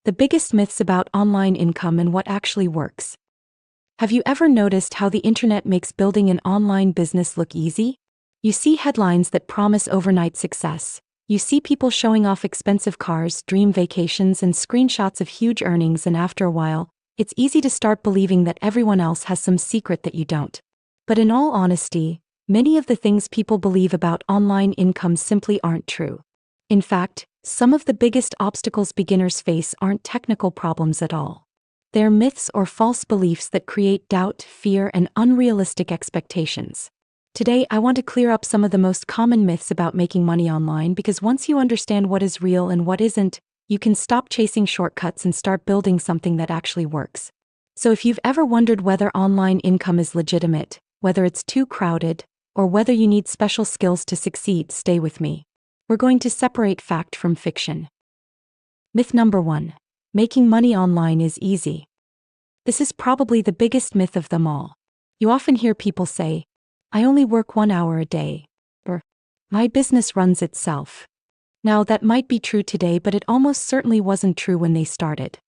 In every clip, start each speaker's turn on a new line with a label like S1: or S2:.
S1: The biggest myths about online income and what actually works. Have you ever noticed how the internet makes building an online business look easy? You see headlines that promise overnight success. You see people showing off expensive cars, dream vacations, and screenshots of huge earnings, and after a while, it's easy to start believing that everyone else has some secret that you don't. But in all honesty, many of the things people believe about online income simply aren't true. In fact, some of the biggest obstacles beginners face aren't technical problems at all. They're myths or false beliefs that create doubt, fear, and unrealistic expectations. Today, I want to clear up some of the most common myths about making money online, because once you understand what is real and what isn't, you can stop chasing shortcuts and start building something that actually works. So if you've ever wondered whether online income is legitimate, whether it's too crowded, or whether you need special skills to succeed, stay with me. We're going to separate fact from fiction. Myth number 1. Making money online is easy. This is probably the biggest myth of them all. You often hear people say, "I only work 1 hour a day," or "My business runs itself." Now, that might be true today, but it almost certainly wasn't true when they started.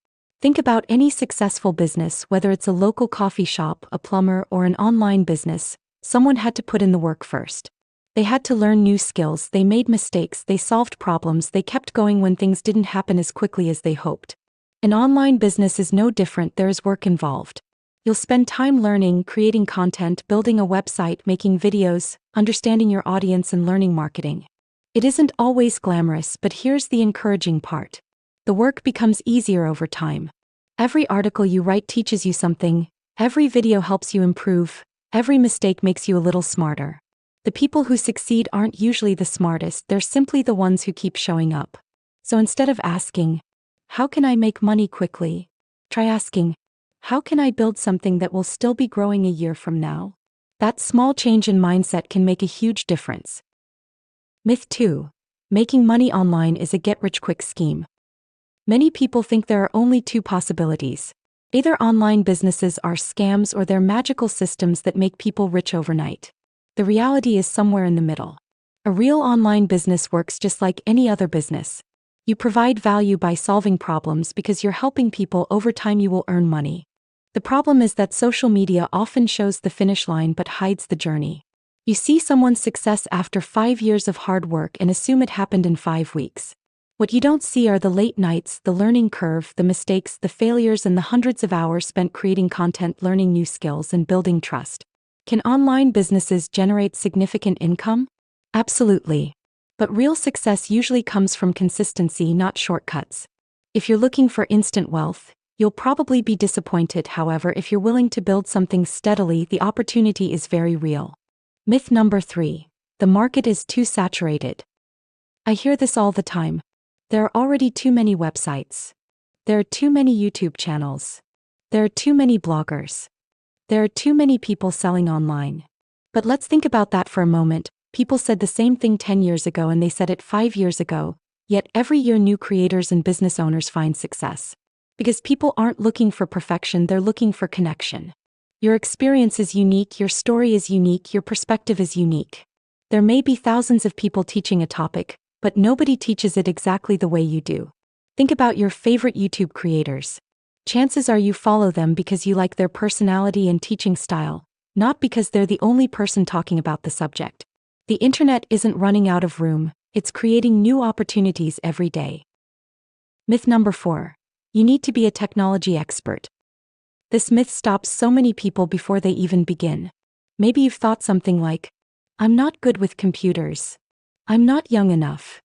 S1: Think about any successful business, whether it's a local coffee shop, a plumber, or an online business. Someone had to put in the work first. They had to learn new skills, they made mistakes, they solved problems, they kept going when things didn't happen as quickly as they hoped. An online business is no different. There is work involved. You'll spend time learning, creating content, building a website, making videos, understanding your audience, and learning marketing. It isn't always glamorous, but here's the encouraging part. The work becomes easier over time. Every article you write teaches you something, every video helps you improve, every mistake makes you a little smarter. The people who succeed aren't usually the smartest, they're simply the ones who keep showing up. So instead of asking, "How can I make money quickly?" try asking, "How can I build something that will still be growing a year from now?" That small change in mindset can make a huge difference. Myth 2. Making money online is a get-rich-quick scheme. Many people think there are only two possibilities. Either online businesses are scams or they're magical systems that make people rich overnight. The reality is somewhere in the middle. A real online business works just like any other business. You provide value by solving problems because you're helping people. Over time you will earn money. The problem is that social media often shows the finish line but hides the journey. You see someone's success after 5 years of hard work and assume it happened in 5 weeks. What you don't see are the late nights, the learning curve, the mistakes, the failures, and the hundreds of hours spent creating content, learning new skills, and building trust. Can online businesses generate significant income? Absolutely. But real success usually comes from consistency, not shortcuts. If you're looking for instant wealth, you'll probably be disappointed. However, if you're willing to build something steadily, the opportunity is very real. Myth number 3. The market is too saturated. I hear this all the time. There are already too many websites. There are too many YouTube channels. There are too many bloggers. There are too many people selling online. But let's think about that for a moment. People said the same thing 10 years ago and they said it 5 years ago, yet every year new creators and business owners find success. Because people aren't looking for perfection, they're looking for connection. Your experience is unique, your story is unique, your perspective is unique. There may be thousands of people teaching a topic, but nobody teaches it exactly the way you do. Think about your favorite YouTube creators. Chances are you follow them because you like their personality and teaching style, not because they're the only person talking about the subject. The internet isn't running out of room, it's creating new opportunities every day. Myth number 4. You need to be a technology expert. This myth stops so many people before they even begin. Maybe you've thought something like, "I'm not good with computers. I'm not young enough.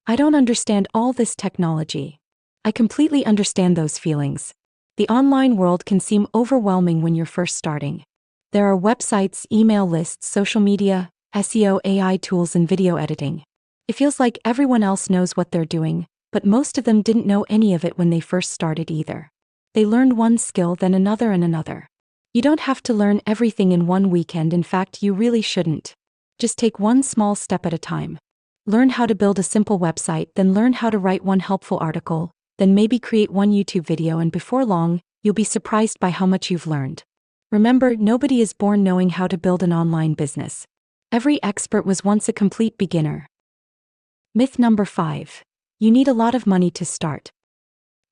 S1: I don't understand all this technology." I completely understand those feelings. The online world can seem overwhelming when you're first starting. There are websites, email lists, social media, SEO, AI tools, and video editing. It feels like everyone else knows what they're doing, but most of them didn't know any of it when they first started either. They learned one skill, then another and another. You don't have to learn everything in one weekend. In fact, you really shouldn't. Just take one small step at a time. Learn how to build a simple website, then learn how to write one helpful article, then maybe create one YouTube video, and before long, you'll be surprised by how much you've learned. Remember, nobody is born knowing how to build an online business. Every expert was once a complete beginner. Myth number 5. You need a lot of money to start.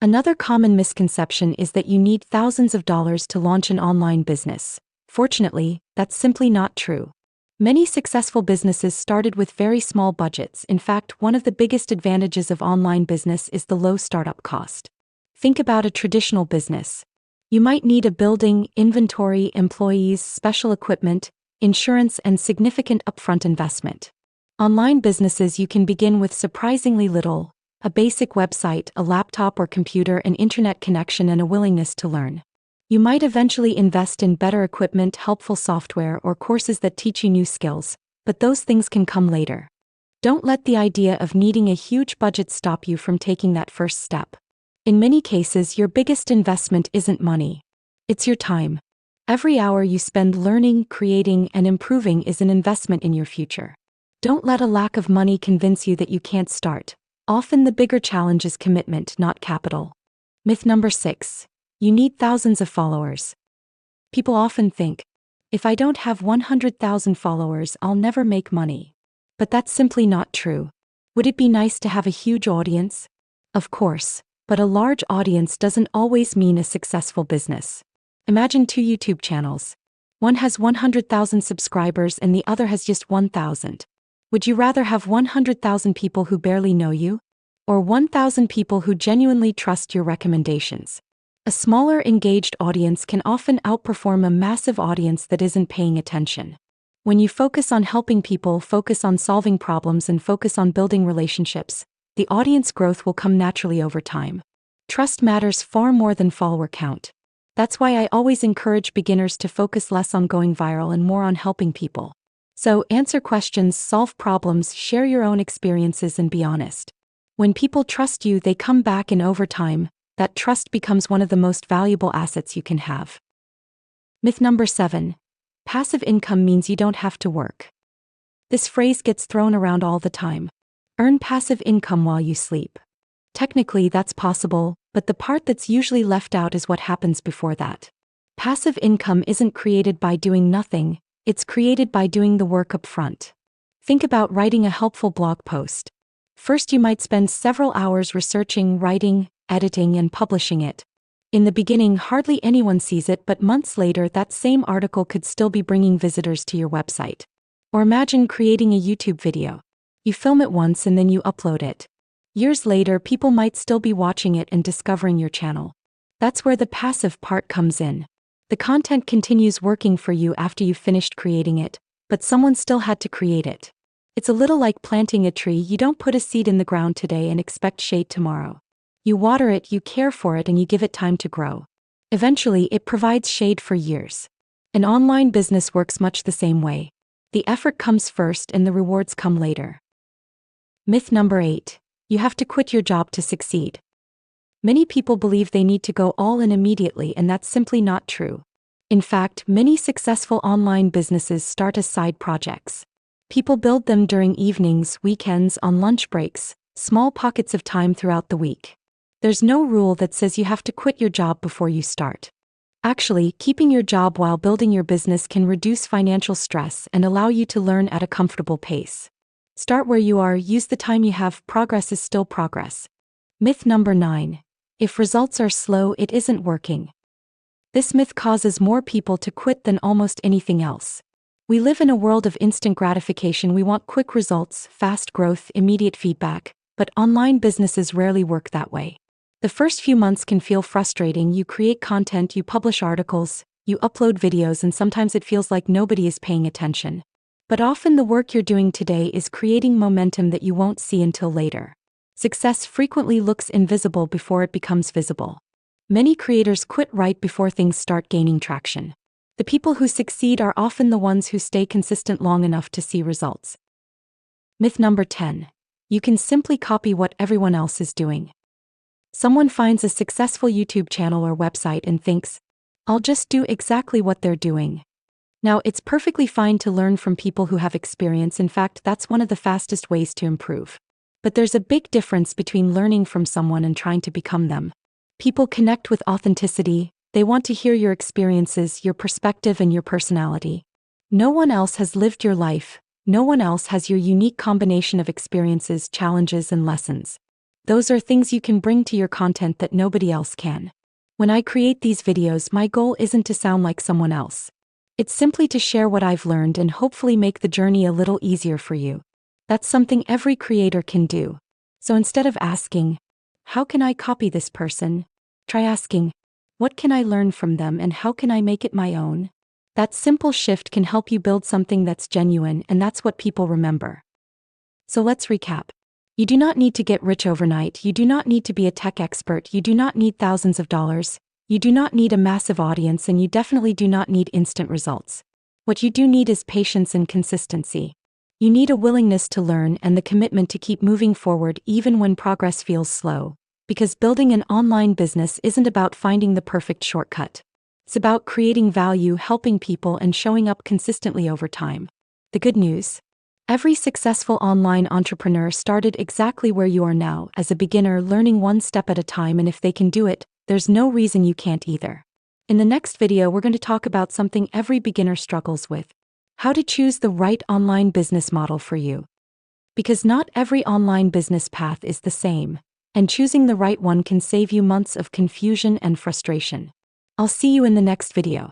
S1: Another common misconception is that you need thousands of dollars to launch an online business. Fortunately, that's simply not true. Many successful businesses started with very small budgets. In fact, one of the biggest advantages of online business is the low startup cost. Think about a traditional business. You might need a building, inventory, employees, special equipment, insurance, and significant upfront investment. Online businesses, you can begin with surprisingly little: a basic website, a laptop or computer, an internet connection, and a willingness to learn. You might eventually invest in better equipment, helpful software, or courses that teach you new skills, but those things can come later. Don't let the idea of needing a huge budget stop you from taking that first step. In many cases, your biggest investment isn't money. It's your time. Every hour you spend learning, creating, and improving is an investment in your future. Don't let a lack of money convince you that you can't start. Often the bigger challenge is commitment, not capital. Myth number 6. You need thousands of followers. People often think, if I don't have 100,000 followers, I'll never make money. But that's simply not true. Would it be nice to have a huge audience? Of course, but a large audience doesn't always mean a successful business. Imagine 2 YouTube channels. One has 100,000 subscribers and the other has just 1,000. Would you rather have 100,000 people who barely know you? Or 1,000 people who genuinely trust your recommendations? A smaller, engaged audience can often outperform a massive audience that isn't paying attention. When you focus on helping people, focus on solving problems, and focus on building relationships, the audience growth will come naturally over time. Trust matters far more than follower count. That's why I always encourage beginners to focus less on going viral and more on helping people. So, answer questions, solve problems, share your own experiences, and be honest. When people trust you, they come back, and over time, that trust becomes one of the most valuable assets you can have. Myth number 7. Passive income means you don't have to work. This phrase gets thrown around all the time. Earn passive income while you sleep. Technically, that's possible, but the part that's usually left out is what happens before that. Passive income isn't created by doing nothing, it's created by doing the work up front. Think about writing a helpful blog post. First, you might spend several hours researching, writing, editing, and publishing it. In the beginning, hardly anyone sees it, but months later, that same article could still be bringing visitors to your website. Or imagine creating a YouTube video. You film it once and then you upload it. Years later, people might still be watching it and discovering your channel. That's where the passive part comes in. The content continues working for you after you've finished creating it, but someone still had to create it. It's a little like planting a tree. You don't put a seed in the ground today and expect shade tomorrow. You water it, you care for it, and you give it time to grow. Eventually, it provides shade for years. An online business works much the same way. The effort comes first and the rewards come later. Myth number 8. You have to quit your job to succeed. Many people believe they need to go all in immediately, and that's simply not true. In fact, many successful online businesses start as side projects. People build them during evenings, weekends, on lunch breaks, small pockets of time throughout the week. There's no rule that says you have to quit your job before you start. Actually, keeping your job while building your business can reduce financial stress and allow you to learn at a comfortable pace. Start where you are, use the time you have, progress is still progress. Myth number 9. If results are slow, it isn't working. This myth causes more people to quit than almost anything else. We live in a world of instant gratification. We want quick results, fast growth, immediate feedback, but online businesses rarely work that way. The first few months can feel frustrating. You create content, you publish articles, you upload videos, and sometimes it feels like nobody is paying attention. But often the work you're doing today is creating momentum that you won't see until later. Success frequently looks invisible before it becomes visible. Many creators quit right before things start gaining traction. The people who succeed are often the ones who stay consistent long enough to see results. Myth number 10. You can simply copy what everyone else is doing. Someone finds a successful YouTube channel or website and thinks, I'll just do exactly what they're doing. Now, it's perfectly fine to learn from people who have experience. In fact, that's one of the fastest ways to improve. But there's a big difference between learning from someone and trying to become them. People connect with authenticity. They want to hear your experiences, your perspective, and your personality. No one else has lived your life. No one else has your unique combination of experiences, challenges, and lessons. Those are things you can bring to your content that nobody else can. When I create these videos, my goal isn't to sound like someone else. It's simply to share what I've learned and hopefully make the journey a little easier for you. That's something every creator can do. So instead of asking, how can I copy this person? Try asking, what can I learn from them and how can I make it my own? That simple shift can help you build something that's genuine, and that's what people remember. So let's recap. You do not need to get rich overnight. You do not need to be a tech expert. You do not need thousands of dollars. You do not need a massive audience, and you definitely do not need instant results. What you do need is patience and consistency. You need a willingness to learn and the commitment to keep moving forward even when progress feels slow. Because building an online business isn't about finding the perfect shortcut. It's about creating value, helping people, and showing up consistently over time. The good news: every successful online entrepreneur started exactly where you are now, as a beginner, learning one step at a time, and if they can do it, there's no reason you can't either. In the next video, we're going to talk about something every beginner struggles with: how to choose the right online business model for you. Because not every online business path is the same, and choosing the right one can save you months of confusion and frustration. I'll see you in the next video.